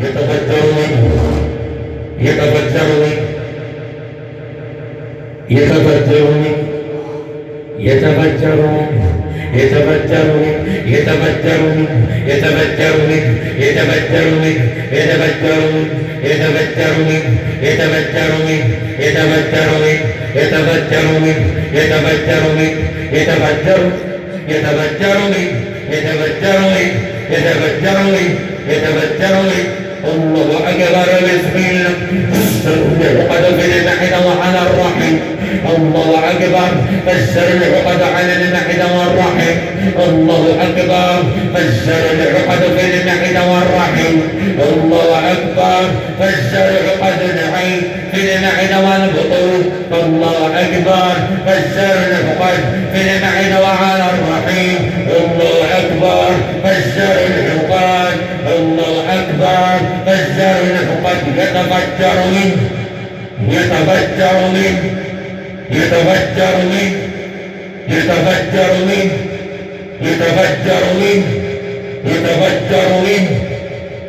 يتفجر منه يتفجر منه يتفجر منه يتفجر منه يتفجر منه يتفجر منه يتفجر منه يتفجر منه يتفجر منه يتفجر منه يتفجر منه يتفجر منه يتفجر منه يتفجر منه يتفجر يتفجر منه يتفجر منه يتفجر منه يتفجر منه الله أكبر بسم الله العقد في المعدة وعلى الرحم الله أكبر فجر العقد على المعدة والرحم الله أكبر فجر العقد في المعدة والرحم الله أكبر فجر عقد العين في المعدة والبطون الله أكبر فجر العقد في المعدة وعلى الرحم الله أكبر فجر العقد الله أكبر فجر العقد يتفجر منه يتفجر منه يتفجر منه يتفجر منه يتفجر منه يتفجر منه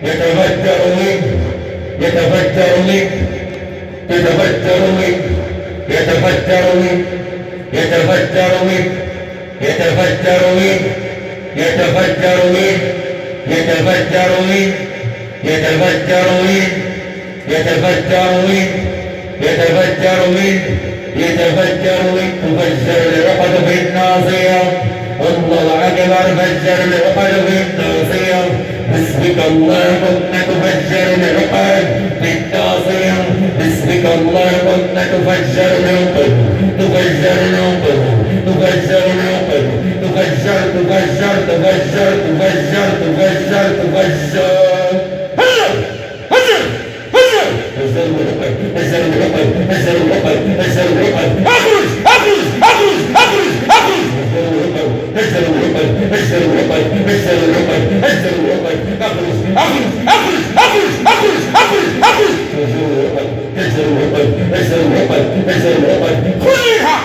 يتفجر منه يتفجر منه يتفجر منه يتفجر منه يتفجر منه يتفجر منه يتفجر منه يتفجر منه يتفجر منه يتفجر منه يتفجر منه يتفجر منه تفجر العقد في الناصية الله أكبر فجر العقد في الناصية باسمك اللهم تفجر العقد في الناصية باسمك اللهم تفجر العقد تفجر العقد تفجر العقد تفجر تفجر تفجر تفجر تفجر تفجر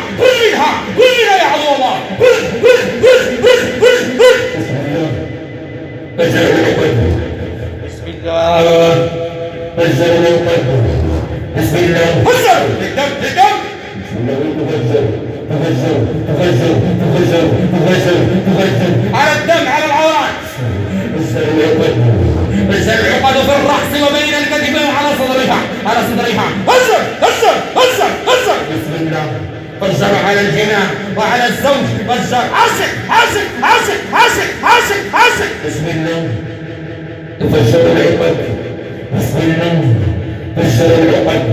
اخرج كلها يا عدو الله بسم الله فجر العقد بسم الله فجر الدم الدم بسم الله تفجر تفجر تفجر تفجر تفجر تفجر على الدم على العورات فجر العقد فجر العقد في الرأس وبين الكتفين على صدرها على صدرها فجر فجر فجر فجر بسم الله فجر على الجنان وعلى الزوج فجر عاشق عاشق عاشق عاشق عاشق عاشق بسم الله تفجر العقد بسم الله فجر العقد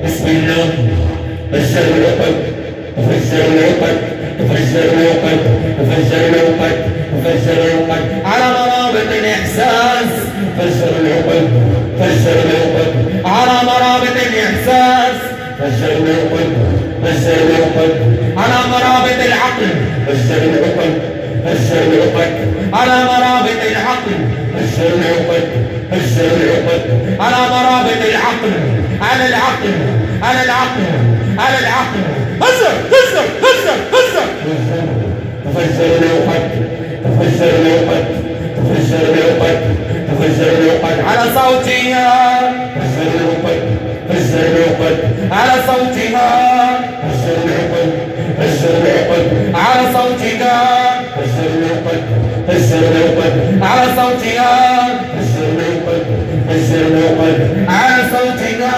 بسم الله فجر العقد تفجر العقد تفجر العقد تفجر العقد تفجر العقد على مرابط الإحساس فجر العقد فجر العقد على مرابط الإحساس فجر العقد فجر العقد على مرابط العقل فجر العقد فجر العقد على مرابط العقل فجر العقد فجر العقد على مرابط العقل على العقل على العقل على العقل فجر فجر فجر فجر تفجر العقد تفجر العقد تفجر العقد تفجر العقد على صوتها فجر العقد فجر العقد على صوتها فجر العقد فجر العقد على صوتك فجر العقد فجر العقد على صوتها فجر العقد فجر العقد على صوتها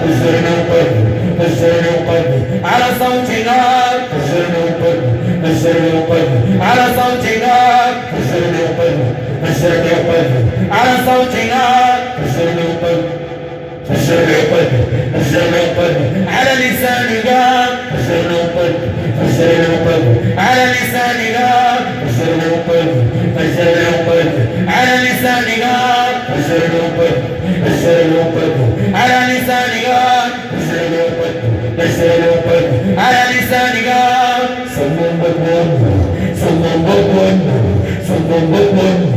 فجر العقد فجر العقد على صوتها فجر العقد فجر العقد على صوتها فجر العقد فجر العقد على صوتها فجر العقد فجر العقد فجر العقد على لسانها فجر العقد فجر العقد على لسانها فجر العقد فجر العقد على لسانها فجر العقد فجر العقد على لسانها فجر العقد فجر العقد على لسانها صمم بطن صمم بطن صمم بطن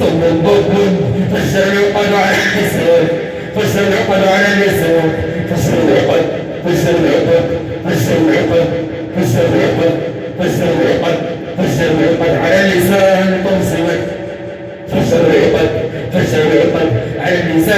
صمم بطن فجر العقد على اللسان فجر العقد على اللسان فجر العقد فجر العقد فجر العقد فجر العقد فجر العقد فجر العقد على اللسان تنصبت فجر العقد فجر العقد على اللسان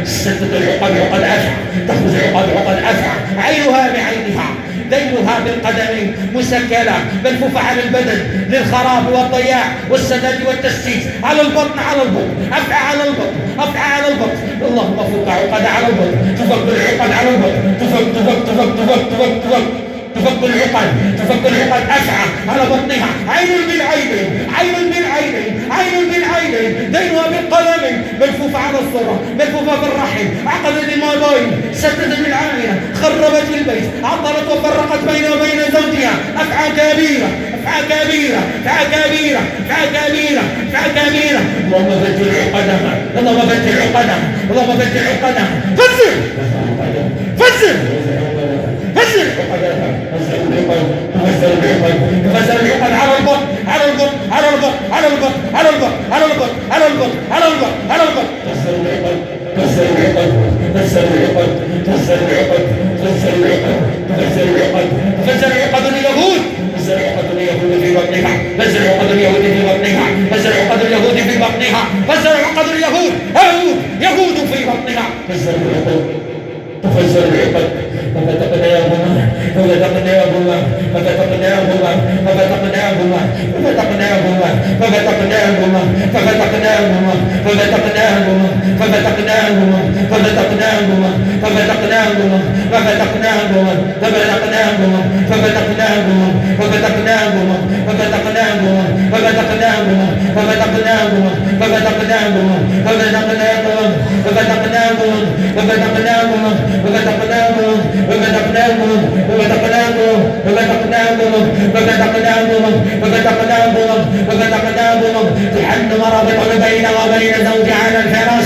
سدد العقد عقد أفعى تخرج عقد أفعى عينها بعينها دينها بالقدم مسكلة ملفوفة على البدن للخراب والضياع والسداد والتسديد على البطن أفعى على البطن أفعى على البطن اللهم فك عقد على البطن تفك العقد على البطن تفك العقد أفعى على بطنها عين بالعين دينها بالقلم ملفوفة على الصرة ملفوفة في الرحم عقدت المابين سددت بالعاملة خربت البيت عطلت وفرقت بين وبين زوجها أفعى كبيرة اللهم بدل عقدها فزر فزر العقد على البطن كسر عقد اليهود في بطنها فزر عقد اليهود في بطنها تفجر العقد ففتقناهما تحل مرابط بين وبين زوجها على الفراش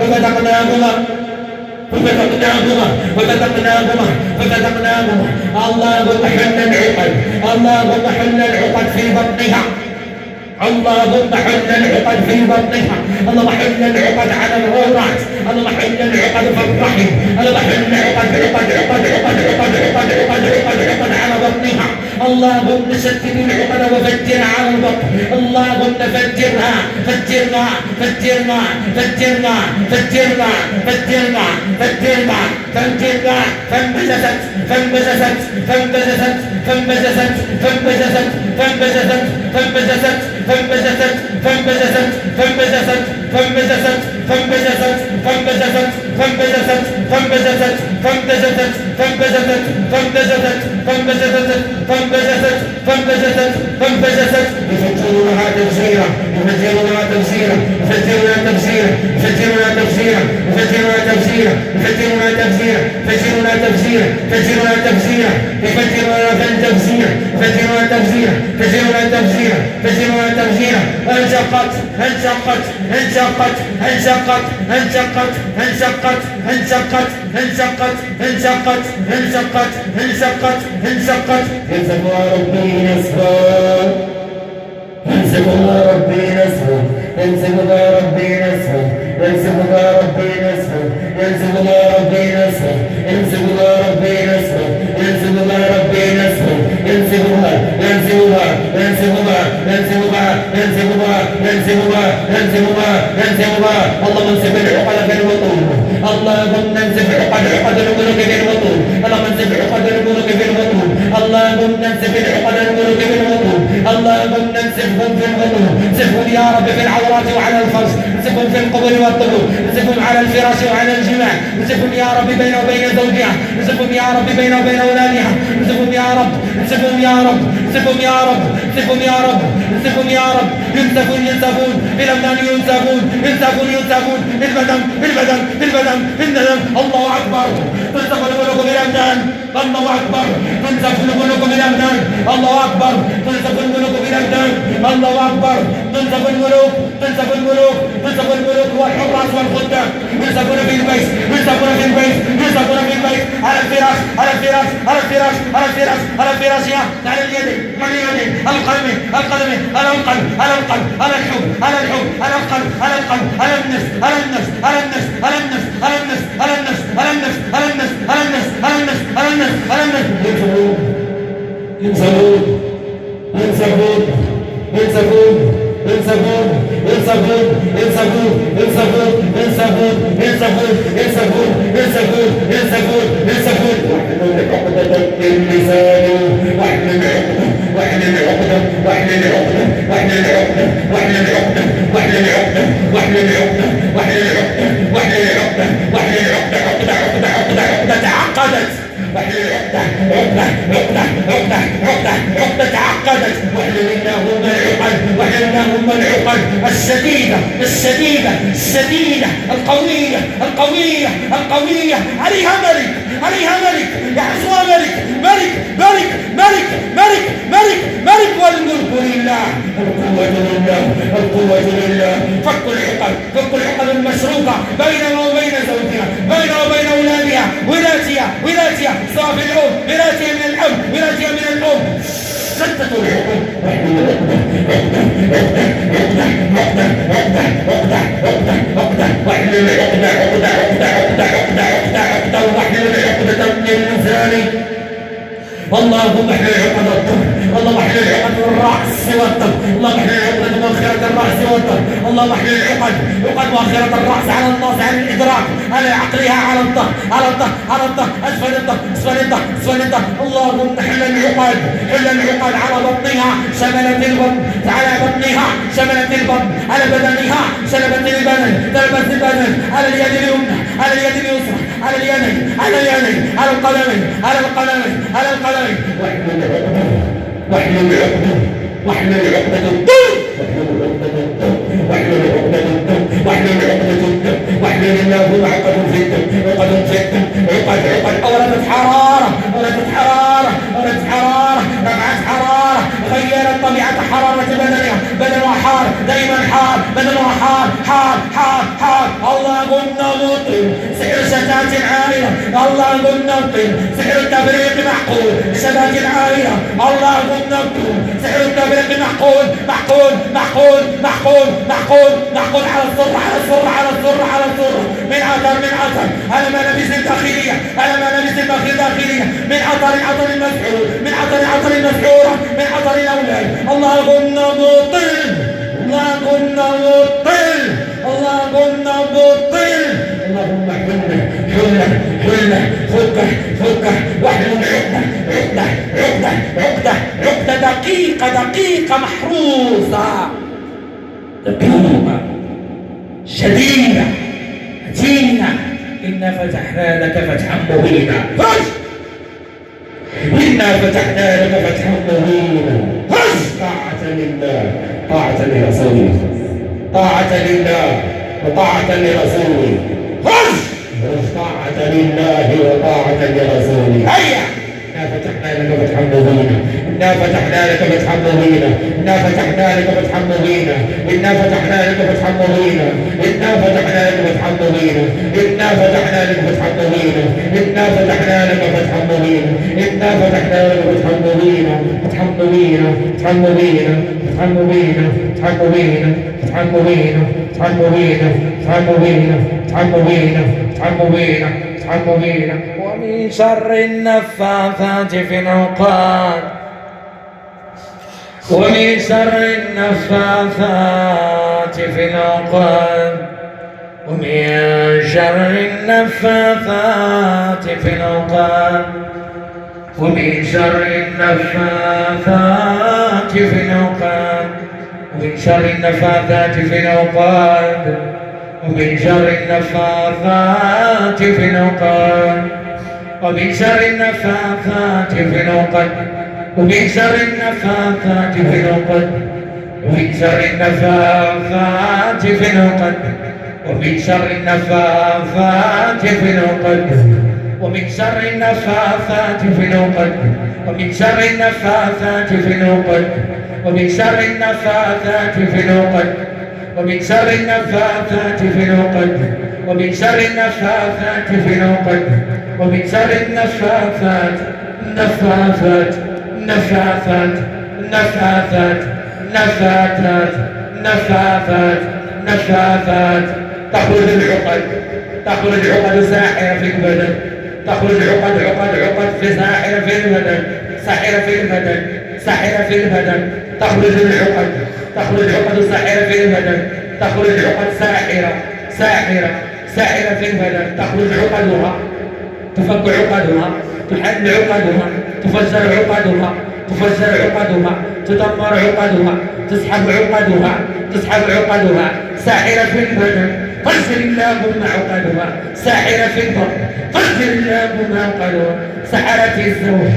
ففتقناهما اللهم حل العقد في بطنها اللهم حل العقد في بطنها اللهم حل العقد على العورات اللهم حل العقد في الرحم اللهم حل العقد على بطنها اللهم سدد العقد وفجرها على البطن اللهم فجرها يفجرونها تفجيرا انشقت ينزفها ربي اللهم انزف العقد في البطون اللهم انزف عقد الملوك في البطون اللهم انزف عقد الملوك في البطون اللهم انزف عقد الملوك في البطون اللهم انزفهم في البطون انزفهم يا رب في العورات وعلى الفرش انزفهم في القبر والطبور انزفهم على الفراش وعلى الجماع انزفهم يا رب بين وبين زوجها انزفهم يا رب بين وبين اولادها انزفهم يا رب ينزفون في الابدان ينزفون في الندم الله اكبر تنزف الملوك في الابدان الله اكبر تنزف الملوك في الابدان الله اكبر تنزف الملوك في الابدان الله اكبر تنزف الملوك يلصقون الملوك والحراس والخدام، يلصقون في البيت، يلصقون في البيت، يلصقون في البيت، على الفراش، على الفراش، على الفراش، على الفراش، على الفراشية، على اليد، على اليد، على القلب، على القلب، على القلب، على القلب، على الحب، على الحب، على القلب، على القلب، على النفس، على النفس، على النفس، على النفس، على النفس، على النفس، على النفس، على النفس، على النفس، على النفس، على النفس، على النفس، ينزلون ينزلون ينزلون ينزلون ينزلون ينزلون ينزلون ينزلون ينزلون ينزلون ينزلون ينزلون ينزلون واحلل عقدة من لساني واحلل عقدة واحلل عقدة واحلل عقدة واحلل عقدة واحلل عقدة واحلل عقدة واحلل عقدة واحلل عقدة واحلل عقدة واحلل عقدة عقدة عقدة عقدة عقدة تعقدت واحلل عقدة عقدة عقدة عقدة عقدة عقدة تعقدت واحلل اللهم العقد واحلل اللهم العقد الشديدة الشديدة الشديدة القوية القوية القوية عليها ملك عليها ملك يحصوها ملك ملك ملك ملك ملك ملك ملك والملك لله القوة لله القوة لله فك العقد فك العقد المشروطة بيننا وبين زوجها بيننا وبين أولادها ولاتها ولاتها صاف الأم ولاتها من الأم ولاتها من الأم شتت العقد واحلل عقدة عقدة عقدة عقدة عقدة عقدة عقدة واحلل عقدة من لساني اللهم احلل عقد الطب اللهم احلل عقد الرأس والطب اللهم احلل عقد مؤخرة الرأس والطب اللهم احلل عقد مؤخرة الرأس على الناس على الإدراك على عقلها على الضغط على الضغط على الضغط أسفل الضغط أسفل الضغط أسفل الضغط اللهم حل العقد حل العقد على بطنها شملت البطن على بطنها شملت البطن على بدنها شلبت البدن ضربت البدن على اليد اليمنى على اليد اليسرى على اليدين على اليدين على القدمين على القدمين على القدمين واحلل عقدة واحلل عقدة واحلل عقدة واحلل عقدة واحلل عقدة واحلل اللهم عقد في الدم عقد في الدم عقد عقد أولدت حرارة أولدت حرارة أولدت حرارة رفعت حرارة غيرت طبيعة حرارة بدنها بدنها حار دائما حار بدنها حار حار حار حار الله قلنا مطل سحر شتات عائلة الله قلنا مطل سحر التفريق معقول شتات عائلة الله قلنا مطل سحر التفريق معقول معقول معقول معقول معقول معقول على الصر على الصر على الصر على الصر من عطر من عطر على ملابس الداخلية على ملابس الداخلية من عطر عطر المسحور من عطر عطر المسحورة من عطر الأولاد الله قلنا مطل الله قلنا مطل الله قلنا مطل اللهم حلنا حلنا حلنا فكه فكه واحلل عقدة عقدة عقدة عقدة عقدة دقيقة دقيقة محروسة دقيقة شديدة متينة إنا فتحنا لك فتحا مبينا إنا فتحنا لك فتحا مبينا طاعة لله طاعة لرسوله طاعة لله وطاعة لرسوله طاعة لله وطاعة لرسوله هيا إنا فتحنا لك فتحا مبينا إنا فتحنا لك فتحا مبينا إنا فتحنا لك فتحا مبينا إنا فتحنا لك فتحا مبينا إنا فتحنا لك فتحا مبينا إنا فتحنا لك فتحا مبينا إنا فتحنا لك فتحا مبينا إنا فتحنا لك فتحا مبينا فتحا مبينا فتحا مبينا فتحا مبينا فتحا مبينا فتحا مبينا فتحا مبينا فتحا مبينا فتحا مبينا فتحا مبينا فتحا مبينا ومن شر النفاثات في العقد ومن شر النفاثات في العقد ومن شر النفاثات في العقد ومن شر النفاثات في العقد ومن شر النفاثات في العقد ومن شر النفاثات في العقد ومن شر النفاثات في العقد ومن شر النفاثات في العقد ومن شر النفاثات في العقد ومن شر النفاثات في العقد ومن شر النفاثات في العقد ومن شر النفاثات في العقد ومن شر النفاثات في العقد ومن شر النفاثات في العقد ومن شر النفاثات في العقد ومن شر النفاثات نفاثات نفاثات نفاثات نفاثات نفاثات نفاثات تخرج العقد تخرج عقد ساحرة في البدن تخرج عقد في ساحرة في البدن ساحرة في البدن ساحرة في البدن تخرج العقد تخرج عقد ساحرة في البدن تخرج عقد ساحرة في البدن تخرج عقدها تفك عقدها تحل عقدها تفجر عقدها تدمر عقدها تسحب عقدها ساحرة في البدن فجر اللهم عقدها ساحرة في البطن فجر اللهم عقدها سحرة الزوج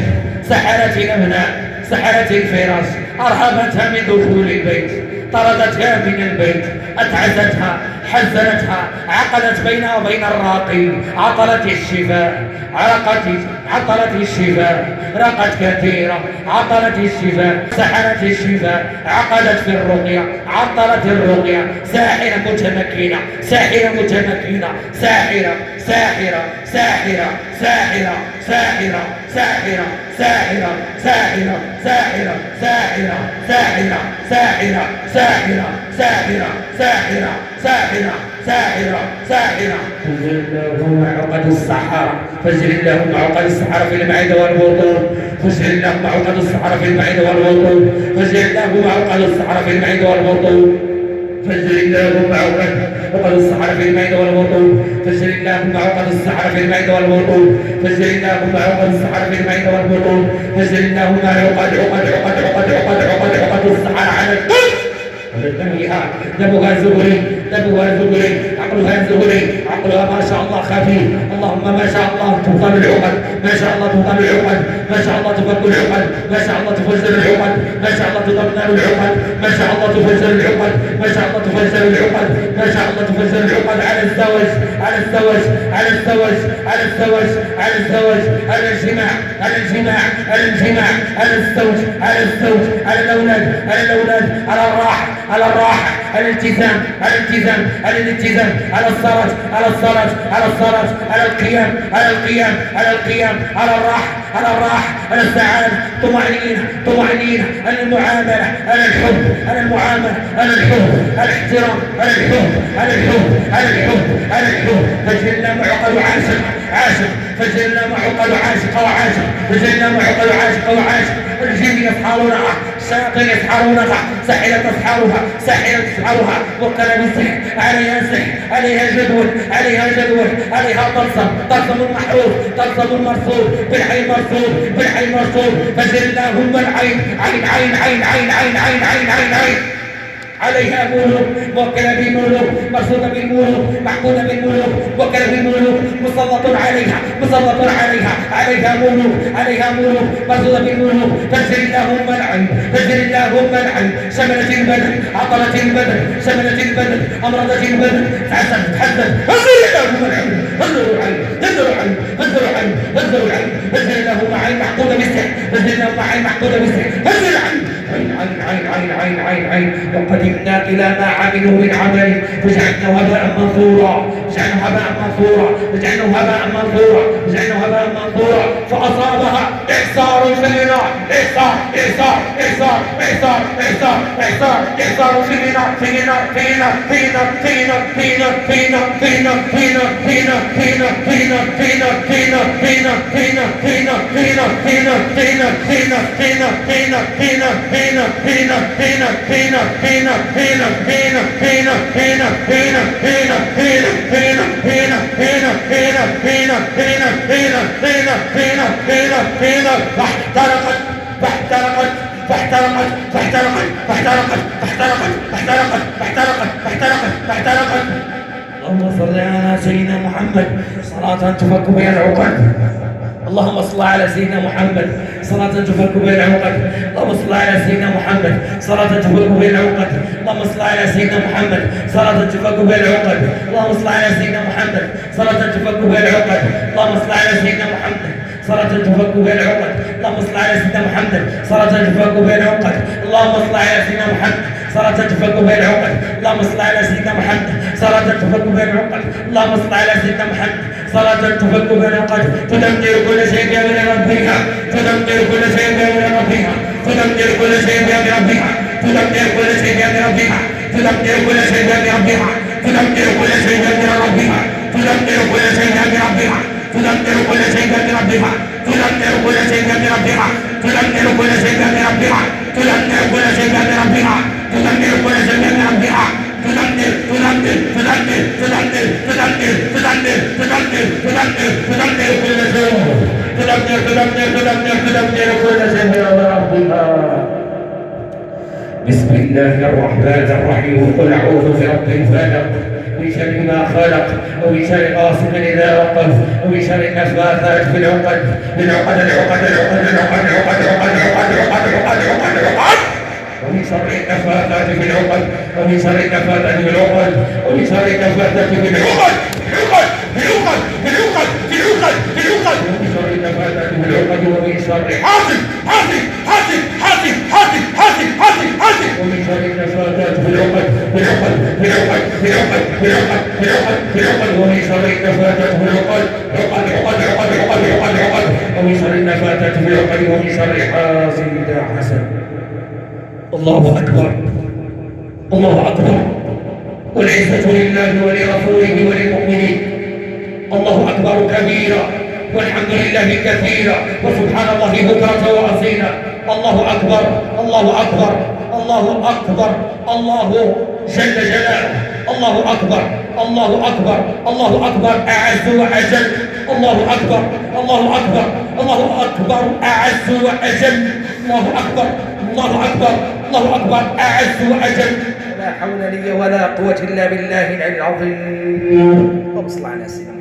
سحرة الأبناء سحرة الفراش أرهبتها من دخول البيت طردتها من البيت أتعزتها حزنتها عقدت بينها وبين الراقي عطلت الشفاء عطلت الشفاء رقت كثيرة عطلت الشفاء سحرت الشفاء عقدت في الرقية عطلت الرقية ساحرة متمكنة ساحرة متمكنة ساحرة ساحرة ساحرة ساحرة ساحرة ساحرة ساحرة ساحرة ساحرة ساحرة ساحرة ساحرة ساحرة ساحرة ساحرة ساحرة ساحرة ساحرة فجر اللهم عقد السحرة فجر اللهم عقد السحرة في المعدة والبطون فجر اللهم عقد السحرة في المعدة والبطون فجر اللهم عقد السحرة في المعدة والبطون فجر اللهم عقد السحرة في المعدة والبطون فجر اللهم عقد السحرة في المعدة والبطون فجر اللهم عقد السحرة في المعدة والبطون فجر اللهم عقد السحرة على القلب دمها زهري عقلها زهري عقلها ما شاء الله خفيف اللهم ما شاء الله تبطل العقد ما شاء الله تبطل العقد ما شاء الله تفك العقد ما شاء الله تفجر العقد ما شاء الله تضمن العقد ما شاء الله تفجر العقد ما شاء الله تفجر العقد ما شاء الله تفجر العقد على الزواج على الزواج على الزواج على الزواج على الزواج على الجماع على الجماع على الجماع على الزوج على الزوج على الأولاد على الأولاد على الراحة على الراحة على الالتزام على الالتزام على الالتزام على الصلاة على الصلاة على الصلاة على القيام على القيام على القيام على الراحة على الراحة على السعادة طمأنينة على المعاملة على الحب على المعاملة على الحب على الاحترام على الحب على الحب على الحب على الحب فجلنا معقد عاشق فجلنا معقد عاشق وعاشق فجلنا معقد عاشق وعاشق الجن يسحرونها الشياطين يسحرونها ساحرة تسحرها وكلام السحر عليها سحر عليها جدول عليها طلسم المحروف المرصود بالعين مرصود فجر اللهم العين عين عليها ملوك موكلة بالملوك مرصودة بالملوك معقودة بالملوك موكلة بالملوك مسلط عليها ملوك مرصودة بالملوك فجر اللهم العين شملت البدن عطلت البدن شملت البدن أمرضت البدن تحدث فجر اللهم العين فجر اللهم عين محقودة بالسحر فجر اللهم عين محقودة بالسحر فجر العين عين وقدمنا إلى ما عملوا من عمل فجعلنا هباء منثورا فأصابها إعصار في النار فاحترقت اللهم صل على سيدنا محمد صلاة تفك بها العقد اللهم صل على سيدنا محمد صلاة تفك بها العقد اللهم صل على سيدنا محمد صلاة تفك بها العقد اللهم صل على سيدنا محمد صلاة تفك بها العقد اللهم صل على سيدنا محمد صلاة تفك بها العقد اللهم صل على سيدنا محمد صلاة تفك بها العقد اللهم صل على سيدنا محمد صلاة تفك بها العقد اللهم صل على سيدنا محمد صلاة تفك بين العقد. اللهم صل على سيدنا محمد. صلاة تفك بين العقد. اللهم صل على سيدنا محمد. صلاة تفك بين العقد. تدمر كل شيء بأمر ربها. تدمر كل شيء بأمر ربها. تدمر كل شيء بأمر ربها. تدمر كل شيء بأمر ربها. تدمر كل شيء بأمر ربها. تدمر كل شيء بأمر ربها. تدمر كل شيء بأمر ربها. تدمر كل شيء بأمر ربها. تدمر كل شيء بأمر ربها. تدمر كل شيء بأمر ربها. تدمر كل شيء بأمر ربها. تدمر كل شيء بأمر ربها. تدمر تدمر تدمر تدمر تدمر تدمر تدمر تدمر تدمر كل شيء. تدمر تدمر تدمر تدمر كل شيء بأمر ربها. بسم الله الرحمن الرحيم. قل أعوذ برب الفلق من شر ما خلق ومن شر غاسق إذا وقب ومن شر النفاثات في العقد. من عقد العقد العقد العقد العقد العقد العقد العقد العقد العقد. ومن شر النفاثات في العقد. ومن شر النفاثات في العقد. ومن شر النفاثات في العقد. العقد العقد العقد العقد العقد. ومن شر النفاثات في العقد. ومن شر حاسد حاسد حاسد حاسد حاسد حاسد حاسد حاسد. ومن شر النفاثات في العقد. في العقد في العقد في العقد في العقد في العقد في العقد. ومن شر النفاثات في العقد. عقد عقد عقد عقد عقد عقد. ومن شر النفاثات في العقد. ومن شر حاسد إذا حسد. الله أكبر. الله أكبر. والعزة لله ولرسوله وللمؤمنين. الله أكبر كبيرا والحمد لله كثيرا وسبحان الله بكرة وأصيلا. الله أكبر. الله أكبر. الله أكبر. الله جل جلاله. الله أكبر. الله أكبر. الله أكبر أعز وأجل. الله أكبر. الله أكبر. الله أكبر أعز وأجل. الله أكبر. الله أكبر. الله أكبر أعز وأجل. لا حول لي ولا قوة إلا بالله العلي العظيم. اللهم صل على سيدنا